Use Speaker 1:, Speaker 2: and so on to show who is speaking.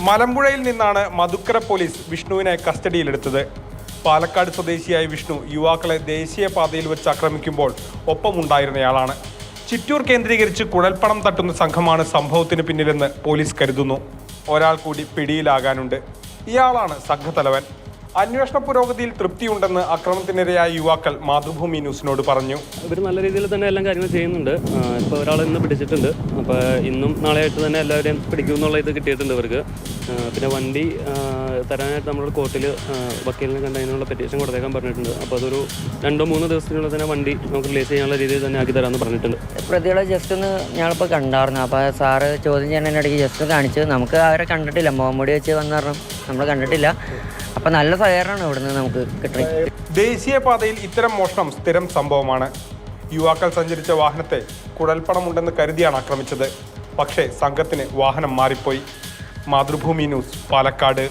Speaker 1: മലമ്പുഴയിൽ നിന്നാണ് മധുക്കര പോലീസ് വിഷ്ണുവിനെ കസ്റ്റഡിയിലെടുത്തത്. പാലക്കാട് സ്വദേശിയായ വിഷ്ണു യുവാക്കളെ ദേശീയപാതയിൽ വെച്ച് ആക്രമിക്കുമ്പോൾ ഒപ്പമുണ്ടായിരുന്നയാളാണ്. ചിറ്റൂർ കേന്ദ്രീകരിച്ച് കുഴൽപ്പണം തട്ടുന്ന സംഘമാണ് സംഭവത്തിന് പിന്നിലെന്ന് പോലീസ് കരുതുന്നു. ഒരാൾ കൂടി പിടിയിലാകാനുണ്ട്. ഇയാളാണ് സംഘത്തലവൻ. അന്വേഷണ പുരോഗതിയിൽ തൃപ്തിയുണ്ടെന്ന് അക്രമത്തിനിരയായ യുവാക്കൾ മാതൃഭൂമി ന്യൂസിനോട് പറഞ്ഞു.
Speaker 2: ഇവർ നല്ല രീതിയിൽ തന്നെ എല്ലാം കാര്യങ്ങൾ ചെയ്യുന്നുണ്ട്. ഇപ്പോൾ ഒരാൾ ഇന്ന് പിടിച്ചിട്ടുണ്ട്. അപ്പോൾ ഇന്നും നാളെയായിട്ട് തന്നെ എല്ലാവരെയും പിടിക്കുമെന്നുള്ള ഇത് കിട്ടിയിട്ടുണ്ട് ഇവർക്ക്. പിന്നെ വണ്ടി തരാനായിട്ട് നമ്മൾ കോർട്ടിൽ വക്കീലിനെ കണ്ടതിനുള്ള പെറ്റീഷൻ കൊടുത്തേക്കാൻ പറഞ്ഞിട്ടുണ്ട്. അപ്പോൾ അതൊരു 2-3 ദിവസത്തിനുള്ളിൽ തന്നെ വണ്ടി നമുക്ക് റിലീസ് ചെയ്യാനുള്ള രീതിയിൽ തന്നെ ആക്കി തരാമെന്ന് പറഞ്ഞിട്ടുണ്ട്.
Speaker 3: പ്രതികളെ ജസ്റ്റ് ഒന്ന് ഞങ്ങളിപ്പോൾ കണ്ടായിരുന്നു. അപ്പോൾ സാറ് ചോദ്യം ചെയ്യുന്നതിനിടയ്ക്ക് ജസ്റ്റ് കാണിച്ച് നമുക്ക് അവരെ കണ്ടിട്ടില്ല. മുഖംമൂടി വെച്ച് വന്നു പറഞ്ഞു നമ്മൾ കണ്ടിട്ടില്ല. അപ്പം നല്ല സഹകരണമാണ് ഇവിടുന്ന് നമുക്ക് കിട്ടുന്നത്.
Speaker 1: ദേശീയപാതയിൽ ഇത്തരം മോഷണം സ്ഥിരം സംഭവമാണ്. യുവാക്കൾ സഞ്ചരിച്ച വാഹനത്തെ കുഴൽപ്പണമുണ്ടെന്ന് കരുതിയാണ് ആക്രമിച്ചത്. പക്ഷേ സംഘത്തിന് വാഹനം മാറിപ്പോയി. മാതൃഭൂമി ന്യൂസ്, പാലക്കാട്.